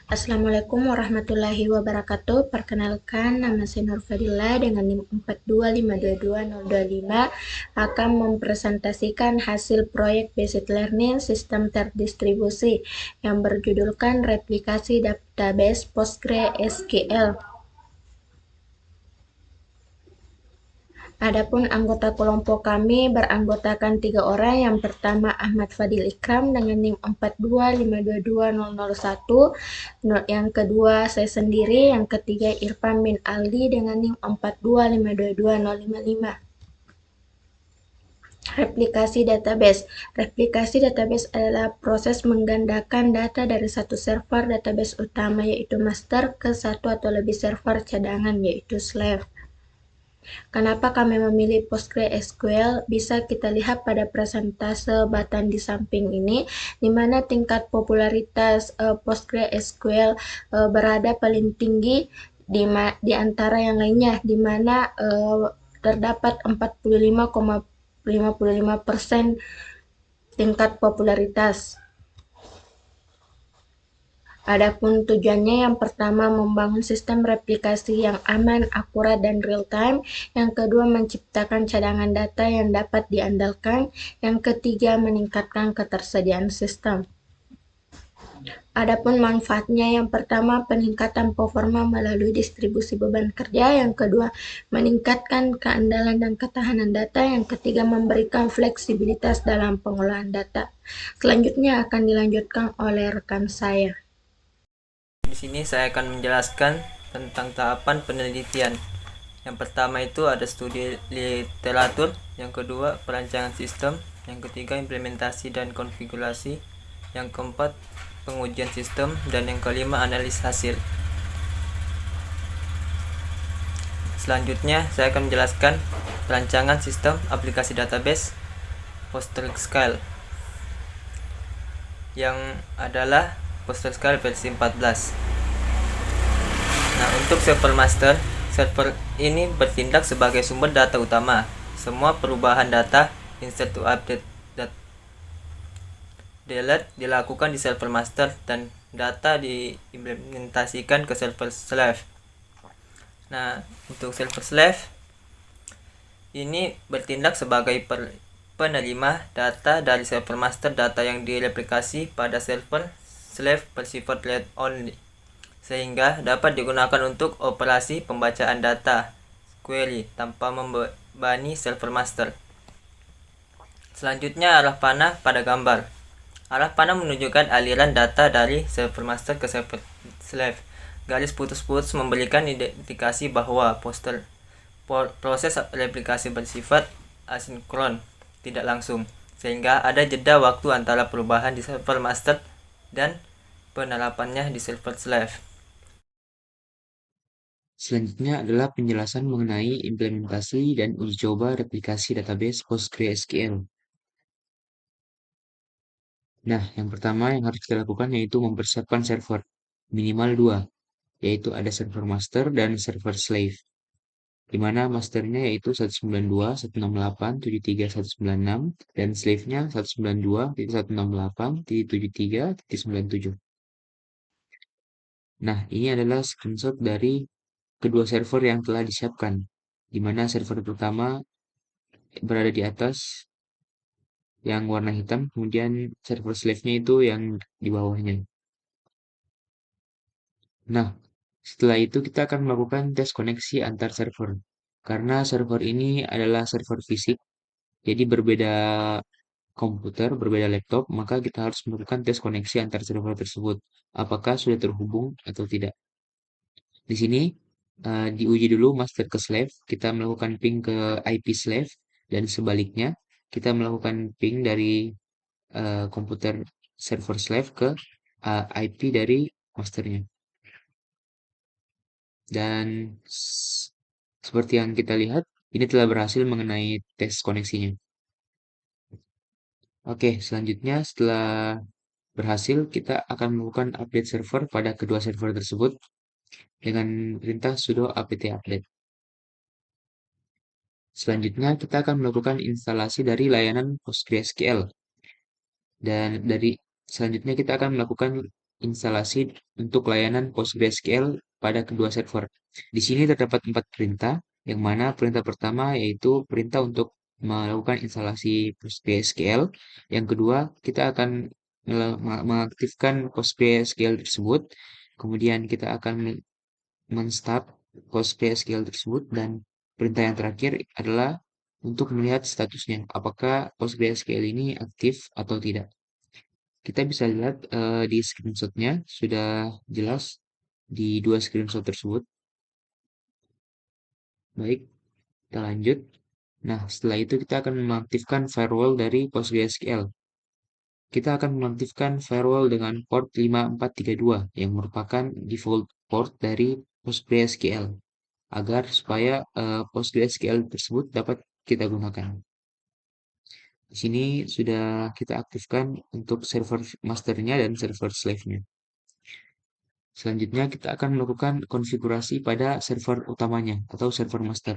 Assalamualaikum warahmatullahi wabarakatuh. Perkenalkan, nama saya Nur Fadila dengan NIM 425222025 akan mempresentasikan hasil proyek Basic Learning Sistem Terdistribusi yang berjudulkan Replikasi Database PostgreSQL. Adapun anggota kelompok kami beranggotakan 3 orang. Yang pertama Ahmad Fadil Ikram dengan NIM 425222001. Yang kedua saya sendiri. Yang ketiga Irfan bin Aldi dengan NIM 425222055. Replikasi database. Replikasi database adalah proses menggandakan data dari satu server database utama yaitu master ke satu atau lebih server cadangan yaitu slave. Kenapa kami memilih PostgreSQL? Bisa kita lihat pada persentase button di samping ini, di mana tingkat popularitas PostgreSQL berada paling tinggi di antara yang lainnya, di mana terdapat 45,55% tingkat popularitas. Adapun tujuannya yang pertama membangun sistem replikasi yang aman, akurat, dan real-time. Yang kedua menciptakan cadangan data yang dapat diandalkan. Yang ketiga meningkatkan ketersediaan sistem. Adapun manfaatnya yang pertama peningkatan performa melalui distribusi beban kerja. Yang kedua meningkatkan keandalan dan ketahanan data. Yang ketiga memberikan fleksibilitas dalam pengolahan data. Selanjutnya akan dilanjutkan oleh rekan saya. Di sini saya akan menjelaskan tentang tahapan penelitian. Yang pertama itu ada studi literatur, yang kedua perancangan sistem, yang ketiga implementasi dan konfigurasi, yang keempat pengujian sistem, dan yang kelima analis hasil. Selanjutnya saya akan menjelaskan perancangan sistem aplikasi database PostgreSQL yang adalah PostgreSQL versi 14. Nah, untuk server master, server ini bertindak sebagai sumber data utama. Semua perubahan data, insert to update, delete dilakukan di server master dan data diimplementasikan ke server slave. Nah, untuk server slave ini bertindak sebagai penerima data dari server master. Data yang direplikasi pada server slave bersifat read only, sehingga dapat digunakan untuk operasi pembacaan data query tanpa membebani server master. Selanjutnya arah panah pada gambar. Arah panah menunjukkan aliran data dari server master ke server slave. Garis putus-putus memberikan indikasi bahwa proses replikasi bersifat asinkron, tidak langsung, sehingga ada jeda waktu antara perubahan di server master dan penerapannya di server slave. Selanjutnya adalah penjelasan mengenai implementasi dan uji coba replikasi database PostgreSQL. Nah, yang pertama yang harus kita lakukan yaitu mempersiapkan server. Minimal 2, yaitu ada server master dan server slave. Di mana masternya yaitu 192.168.73.196 dan slave-nya 192.168.73.97. Nah, ini adalah screenshot dari kedua server yang telah disiapkan, di mana server pertama berada di atas yang warna hitam, kemudian server slave-nya itu yang di bawahnya. Nah, setelah itu kita akan melakukan tes koneksi antar server. Karena server ini adalah server fisik, jadi berbeda komputer, berbeda laptop, maka kita harus melakukan tes koneksi antar server tersebut. Apakah sudah terhubung atau tidak. Di sini diuji dulu master ke slave, kita melakukan ping ke IP slave, dan sebaliknya kita melakukan ping dari komputer server slave ke IP dari masternya. Dan seperti yang kita lihat, ini telah berhasil mengenai tes koneksinya. Oke, selanjutnya setelah berhasil, kita akan melakukan update server pada kedua server tersebut dengan perintah sudo apt update. Selanjutnya, kita akan melakukan instalasi dari layanan PostgreSQL. Dan selanjutnya kita akan melakukan instalasi untuk layanan PostgreSQL pada kedua server. Di sini terdapat 4 perintah, yang mana perintah pertama yaitu perintah untuk melakukan instalasi PostgreSQL. Yang kedua, kita akan mengaktifkan PostgreSQL tersebut. Kemudian kita akan menstart PostgreSQL tersebut, dan perintah yang terakhir adalah untuk melihat statusnya, apakah PostgreSQL ini aktif atau tidak. Kita bisa lihat di screenshotnya sudah jelas di dua screenshot tersebut. Baik, kita lanjut. Nah, setelah itu kita akan mengaktifkan firewall dari PostgreSQL. Kita akan mengaktifkan firewall dengan port 5432 yang merupakan default port dari PostgreSQL agar supaya PostgreSQL tersebut dapat kita gunakan. Di sini sudah kita aktifkan untuk server masternya dan server slave-nya. Selanjutnya kita akan melakukan konfigurasi pada server utamanya atau server master.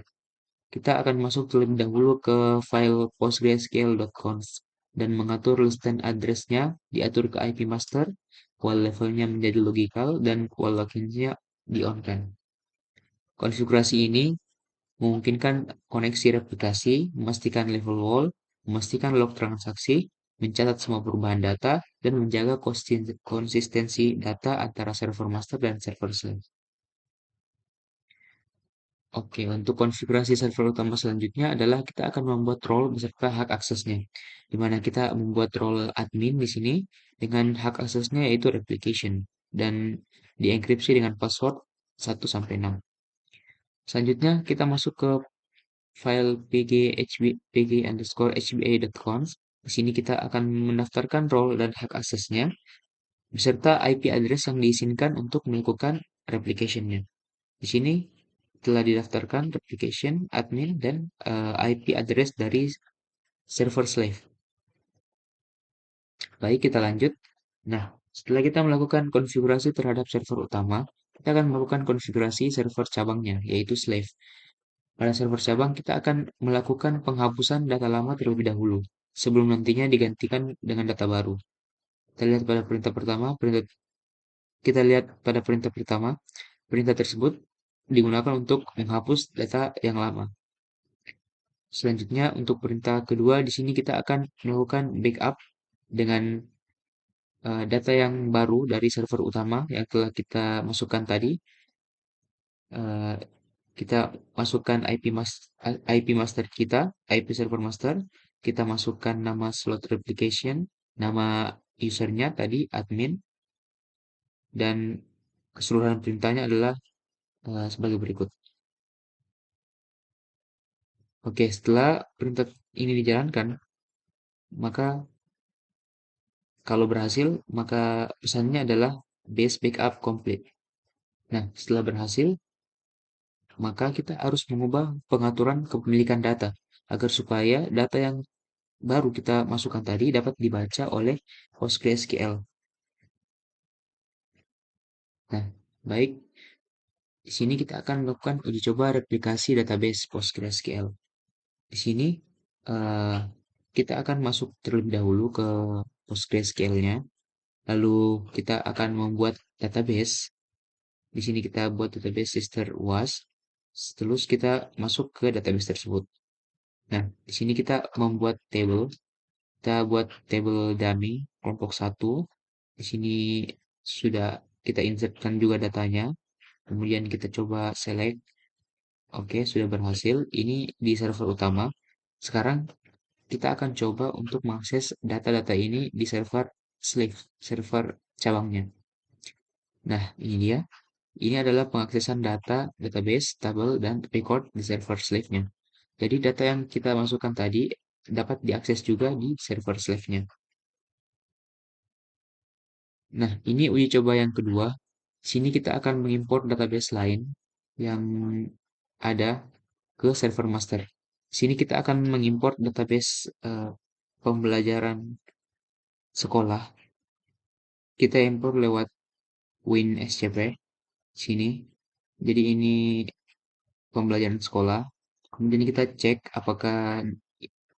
Kita akan masuk terlebih dahulu ke file postgresql.conf dan mengatur listan address-nya diatur ke IP master, while levelnya menjadi logical, dan while login-nya di on-prem. Konfigurasi ini memungkinkan koneksi replikasi, memastikan level wall, memastikan log transaksi, mencatat semua perubahan data, dan menjaga konsistensi data antara server master dan server slave. Oke, untuk konfigurasi server utama selanjutnya adalah kita akan membuat role beserta hak aksesnya, di mana kita membuat role admin di sini dengan hak aksesnya yaitu replication dan dienkripsi dengan password 1 sampai 6. Selanjutnya kita masuk ke file pg_hba.conf. Di sini kita akan mendaftarkan role dan hak aksesnya beserta IP address yang diizinkan untuk melakukan replication-nya. Di sini telah didaftarkan replication, admin, dan IP address dari server slave. Baik, kita lanjut. Nah, setelah kita melakukan konfigurasi terhadap server utama, kita akan melakukan konfigurasi server cabangnya, yaitu slave. Pada server cabang, kita akan melakukan penghapusan data lama terlebih dahulu, sebelum nantinya digantikan dengan data baru. Kita lihat pada perintah pertama, perintah tersebut digunakan untuk menghapus data yang lama. Selanjutnya, untuk perintah kedua, di sini kita akan melakukan backup dengan data yang baru dari server utama yang telah kita masukkan tadi. Eh, kita masukkan IP master kita, IP server master. Kita masukkan nama slot replication, nama usernya tadi admin, dan keseluruhan perintahnya adalah sebagai berikut. Oke, setelah perintah ini dijalankan, maka kalau berhasil, maka pesannya adalah base backup complete. Nah, setelah berhasil, maka kita harus mengubah pengaturan kepemilikan data agar supaya data yang baru kita masukkan tadi dapat dibaca oleh PostgreSQL. Nah, baik. Di sini kita akan melakukan uji coba replikasi database PostgreSQL. Di sini eh, kita akan masuk terlebih dahulu ke PostgreSQL-nya. Lalu kita akan membuat database. Di sini kita buat database sister was. Terus kita masuk ke database tersebut. Nah, di sini kita membuat table. Kita buat table dummy kelompok 1. Di sini sudah kita insertkan juga datanya. Kemudian kita coba select. Oke, sudah berhasil. Ini di server utama. Sekarang kita akan coba untuk mengakses data-data ini di server slave, server cabangnya. Nah, ini dia. Ini adalah pengaksesan data, database, tabel, dan record di server slave-nya. Jadi data yang kita masukkan tadi dapat diakses juga di server slave-nya. Nah, ini uji coba yang kedua. Sini kita akan mengimport database lain yang ada ke server master. Sini kita akan mengimport database pembelajaran sekolah. Kita import lewat WinSCP sini. Jadi ini pembelajaran sekolah. Kemudian kita cek apakah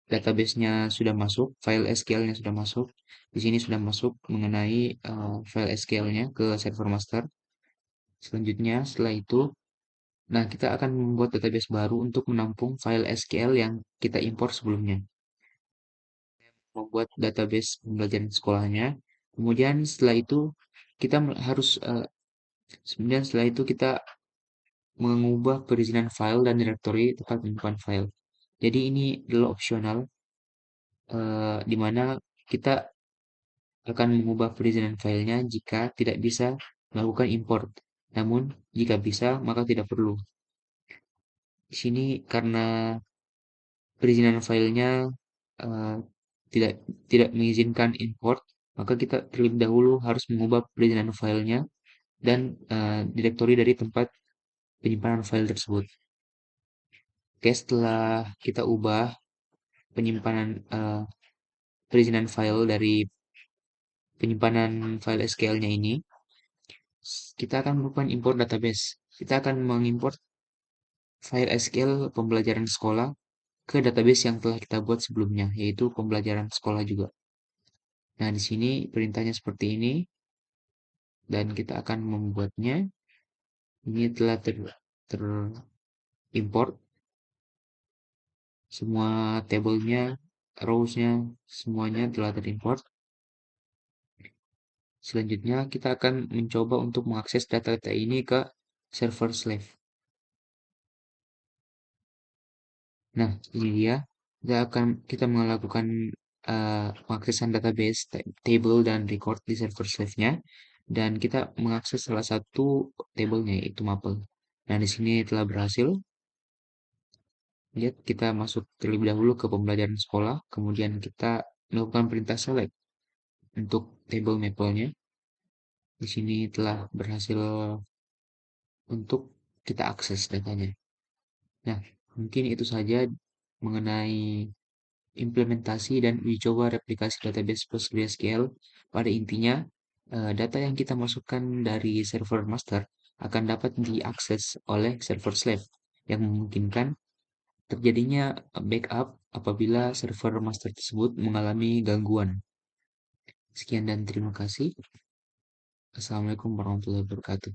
database-nya sudah masuk, file SQL-nya sudah masuk. Di sini sudah masuk mengenai file SQL-nya ke server master. Selanjutnya, setelah itu, nah kita akan membuat database baru untuk menampung file SQL yang kita impor sebelumnya. Membuat database pembelajaran sekolahnya. Kemudian setelah itu kita harus kemudian setelah itu kita mengubah perizinan file dan direktori tempat menyimpan file. Jadi ini adalah opsional di mana kita akan mengubah perizinan filenya jika tidak bisa melakukan import. Namun jika bisa maka tidak perlu. Di sini karena perizinan filenya eh, tidak tidak mengizinkan import, maka kita terlebih dahulu harus mengubah perizinan filenya dan direktori dari tempat penyimpanan file tersebut. Oke, setelah kita ubah penyimpanan perizinan file dari penyimpanan file SQL-nya ini, kita akan melakukan import database. Kita akan mengimport file SQL pembelajaran sekolah ke database yang telah kita buat sebelumnya, yaitu pembelajaran sekolah juga. Nah, di sini perintahnya seperti ini, dan kita akan membuatnya. Ini telah terimport semua tabelnya, rows-nya, semuanya telah terimport. Selanjutnya, kita akan mencoba untuk mengakses data-data ini ke server Slave. Nah, ini dia. Kita melakukan pengaksesan database, table, dan record di server Slave-nya. Dan kita mengakses salah satu tabelnya, yaitu Maple. Nah, di sini telah berhasil. Lihat, kita masuk terlebih dahulu ke pembelajaran sekolah. Kemudian kita melakukan perintah select untuk table Maple-nya. Di sini telah berhasil untuk kita akses datanya. Nah, mungkin itu saja mengenai implementasi dan uji coba replikasi database PostgreSQL. Pada intinya, data yang kita masukkan dari server master akan dapat diakses oleh server slave yang memungkinkan terjadinya backup apabila server master tersebut mengalami gangguan. Sekian dan terima kasih. Assalamualaikum warahmatullahi wabarakatuh.